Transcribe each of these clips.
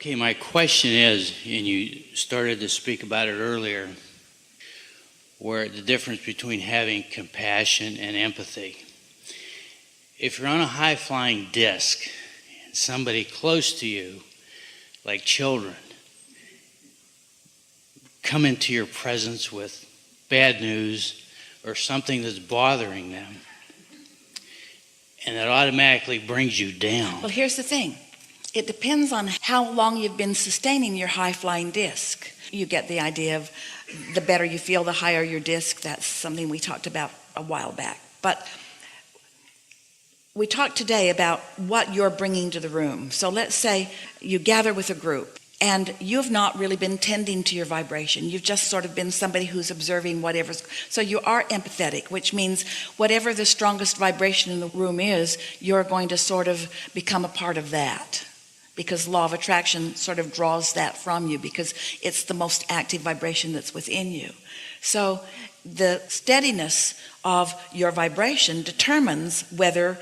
Okay, my question is, and you started to speak about it earlier, where the difference between having compassion and empathy. If you're on a high-flying disc and somebody close to you, like children, come into your presence with bad news or something that's bothering them, and it automatically brings you down. Well, here's the thing. It depends on how long you've been sustaining your high-flying disc. You get the idea of the better you feel, the higher your disc. That's something we talked about a while back. But we talked today about what you're bringing to the room. So let's say you gather with a group and you've not really been tending to your vibration. You've just sort of been somebody who's observing whatever's. So you are empathetic, which means whatever the strongest vibration in the room is, you're going to sort of become a part of that, because law of attraction sort of draws that from you because it's the most active vibration that's within you. So the steadiness of your vibration determines whether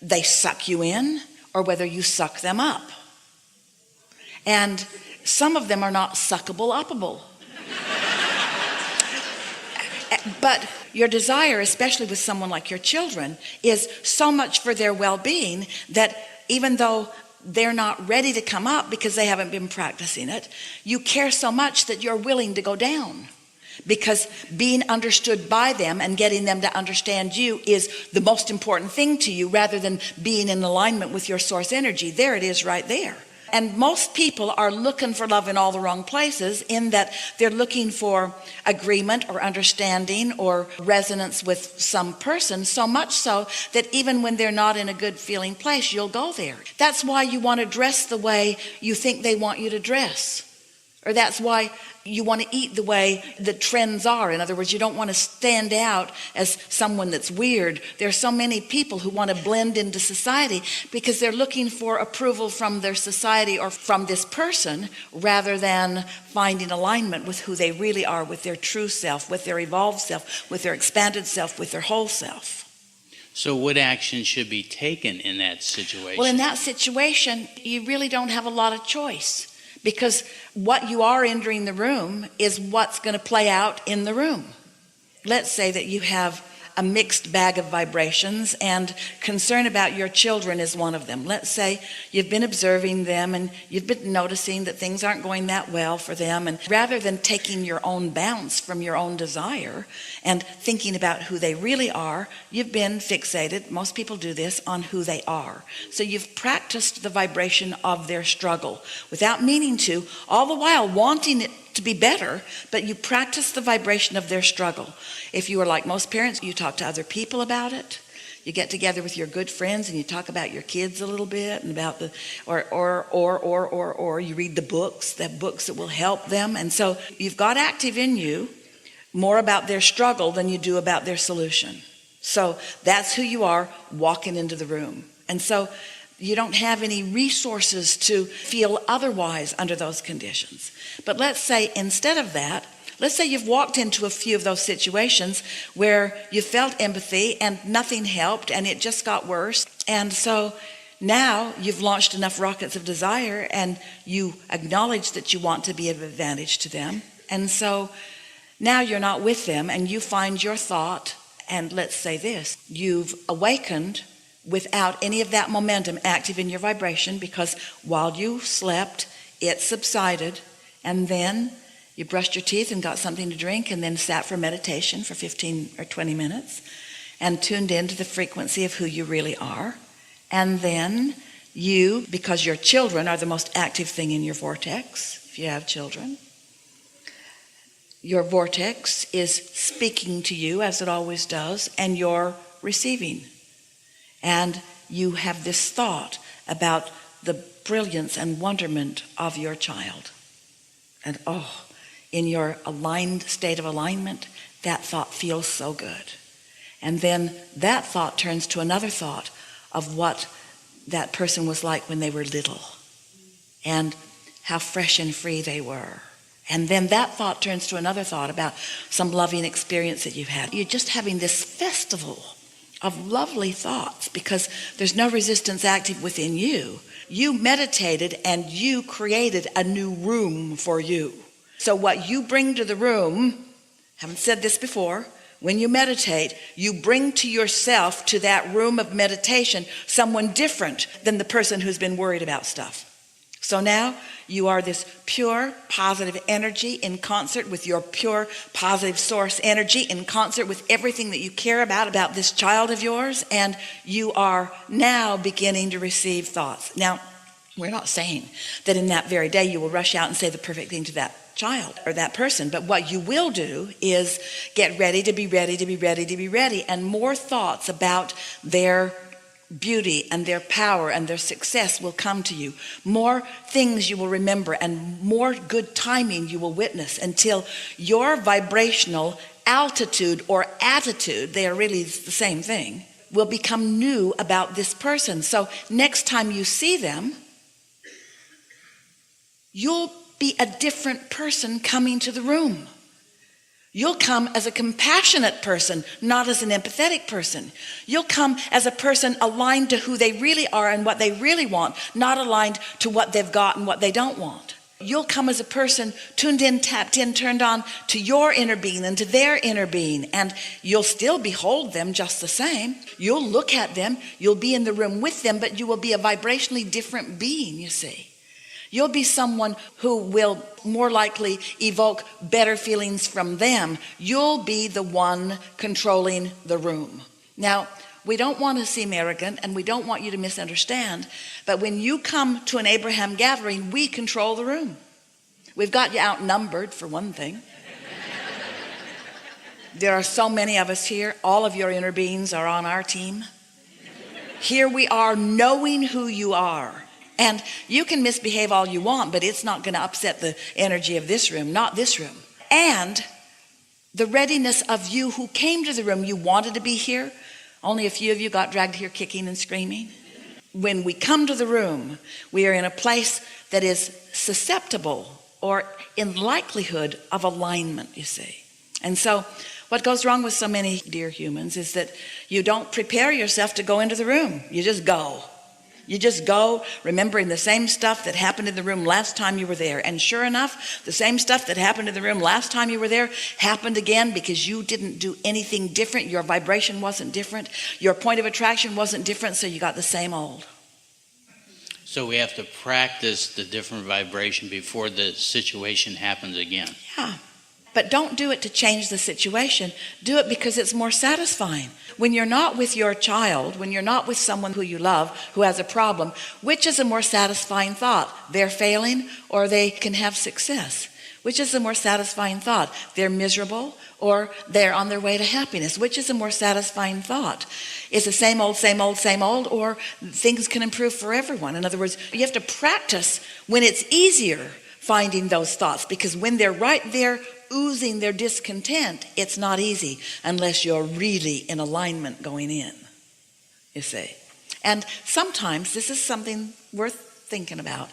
they suck you in or whether you suck them up. And some of them are not suckable, uppable. But your desire, especially with someone like your children, is so much for their well-being that even though they're not ready to come up because they haven't been practicing it, you care so much that you're willing to go down, because being understood by them and getting them to understand you is the most important thing to you, rather than being in alignment with your source energy. There it is right there. And most people are looking for love in all the wrong places, in that they're looking for agreement or understanding or resonance with some person, so much so that even when they're not in a good feeling place, you'll go there. That's why you want to dress the way you think they want you to dress. Or that's why you want to eat the way the trends are. In other words, you don't want to stand out as someone that's weird. There are so many people who want to blend into society because they're looking for approval from their society or from this person, rather than finding alignment with who they really are, with their true self, with their evolved self, with their expanded self, with their whole self. So what action should be taken in that situation? Well, in that situation, you really don't have a lot of choice. Because what you are entering the room is what's going to play out in the room. Let's say that you have a mixed bag of vibrations, and concern about your children is one of them. Let's say you've been observing them and you've been noticing that things aren't going that well for them, and rather than taking your own bounce from your own desire and thinking about who they really are, you've been fixated, most people do this, on who they are. So you've practiced the vibration of their struggle without meaning to, all the while wanting it to be better, but you practice the vibration of their struggle. If you are like most parents, you talk to other people about it. You get together with your good friends and you talk about your kids a little bit, and about the or you read the books that will help them. And so you've got active in you more about their struggle than you do about their solution. So that's who you are walking into the room. And so you don't have any resources to feel otherwise under those conditions. But let's say instead of that, let's say you've walked into a few of those situations where you felt empathy and nothing helped and it just got worse. And so now you've launched enough rockets of desire and you acknowledge that you want to be of advantage to them. And so now you're not with them and you find your thought, and let's say this, you've awakened without any of that momentum active in your vibration, because while you slept, it subsided, and then you brushed your teeth and got something to drink, and then sat for meditation for 15 or 20 minutes and tuned into the frequency of who you really are. And then you, because your children are the most active thing in your vortex, if you have children, your vortex is speaking to you as it always does, and you're receiving. And you have this thought about the brilliance and wonderment of your child. And in your aligned state of alignment, that thought feels so good. And then that thought turns to another thought of what that person was like when they were little, and how fresh and free they were. And then that thought turns to another thought about some loving experience that you've had. You're just having this festival of lovely thoughts because there's no resistance active within you. You meditated and you created a new room for you. So what you bring to the room, haven't said this before, when you meditate, you bring to yourself, to that room of meditation, someone different than the person who's been worried about stuff. So now you are this pure, positive energy in concert with your pure, positive source energy, in concert with everything that you care about this child of yours, and you are now beginning to receive thoughts. Now, we're not saying that in that very day you will rush out and say the perfect thing to that child or that person, but what you will do is get ready to be ready to be ready to be ready, and more thoughts about their beauty and their power and their success will come to you. More things you will remember and more good timing you will witness until your vibrational altitude or attitude, they are really the same thing, will become new about this person. So next time you see them, you'll be a different person coming to the room. You'll come as a compassionate person, not as an empathetic person. You'll come as a person aligned to who they really are and what they really want, not aligned to what they've got and what they don't want. You'll come as a person tuned in, tapped in, turned on to your inner being and to their inner being, and you'll still behold them just the same. You'll look at them, you'll be in the room with them, but you will be a vibrationally different being, you see. You'll be someone who will more likely evoke better feelings from them. You'll be the one controlling the room. Now, we don't want to seem arrogant and we don't want you to misunderstand, but when you come to an Abraham gathering, we control the room. We've got you outnumbered, for one thing. There are so many of us here. All of your inner beings are on our team. Here we are knowing who you are. And you can misbehave all you want, but it's not going to upset the energy of this room, not this room. And the readiness of you who came to the room, you wanted to be here. Only a few of you got dragged here kicking and screaming. When we come to the room, we are in a place that is susceptible or in likelihood of alignment, you see. And so what goes wrong with so many dear humans is that you don't prepare yourself to go into the room. You just go. You just go remembering the same stuff that happened in the room last time you were there. And sure enough, the same stuff that happened in the room last time you were there happened again because you didn't do anything different. Your vibration wasn't different. Your point of attraction wasn't different, so you got the same old. So we have to practice the different vibration before the situation happens again. Yeah. But don't do it to change the situation. Do it because it's more satisfying. When you're not with your child, when you're not with someone who you love, who has a problem, which is a more satisfying thought? They're failing or they can have success? Which is a more satisfying thought? They're miserable or they're on their way to happiness? Which is a more satisfying thought? Is the same old, same old, same old, or things can improve for everyone? In other words, you have to practice when it's easier finding those thoughts, because when they're right there oozing their discontent, it's not easy unless you're really in alignment going in, you see. And sometimes this is something worth thinking about.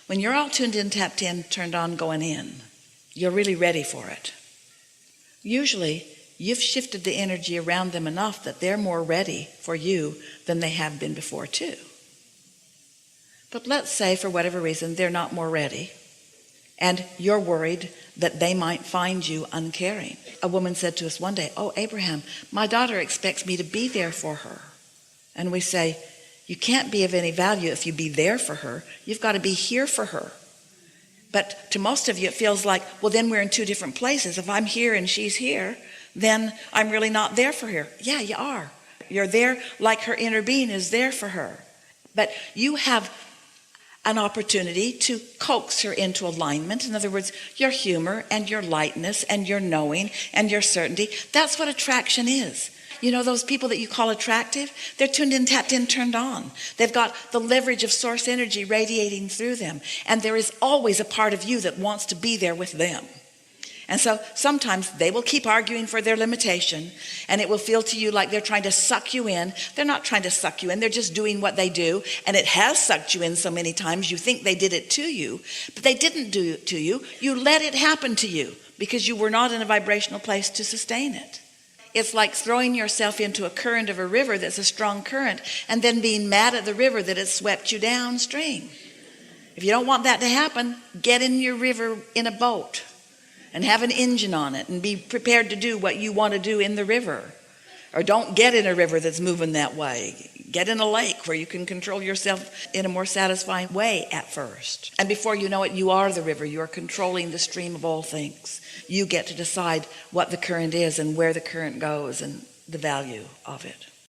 When you're all tuned in, tapped in, turned on, going in, you're really ready for it. Usually you've shifted the energy around them enough that they're more ready for you than they have been before too. But let's say for whatever reason they're not more ready, and you're worried that they might find you uncaring. A woman said to us one day, "Oh, Abraham, my daughter expects me to be there for her." And we say, you can't be of any value if you be there for her. You've got to be here for her. But to most of you, it feels like, well, then we're in two different places. If I'm here and she's here, then I'm really not there for her. Yeah, you are. You're there like her inner being is there for her. But you have an opportunity to coax her into alignment. In other words, your humor and your lightness and your knowing and your certainty. That's what attraction is. You know those people that you call attractive? They're tuned in, tapped in, turned on. They've got the leverage of source energy radiating through them. And there is always a part of you that wants to be there with them. And so sometimes they will keep arguing for their limitation, and it will feel to you like they're trying to suck you in. They're not trying to suck you in. They're just doing what they do, and it has sucked you in so many times you think they did it to you, but they didn't do it to you. You let it happen to you because you were not in a vibrational place to sustain it. it's like throwing yourself into a current of a river that's a strong current and then being mad at the river that has swept you downstream. If you don't want that to happen, get in your river in a boat and have an engine on it and be prepared to do what you want to do in the river. Or don't get in a river that's moving that way. Get in a lake where you can control yourself in a more satisfying way at first. And before you know it, you are the river. You are controlling the stream of all things. You get to decide what the current is and where the current goes and the value of it.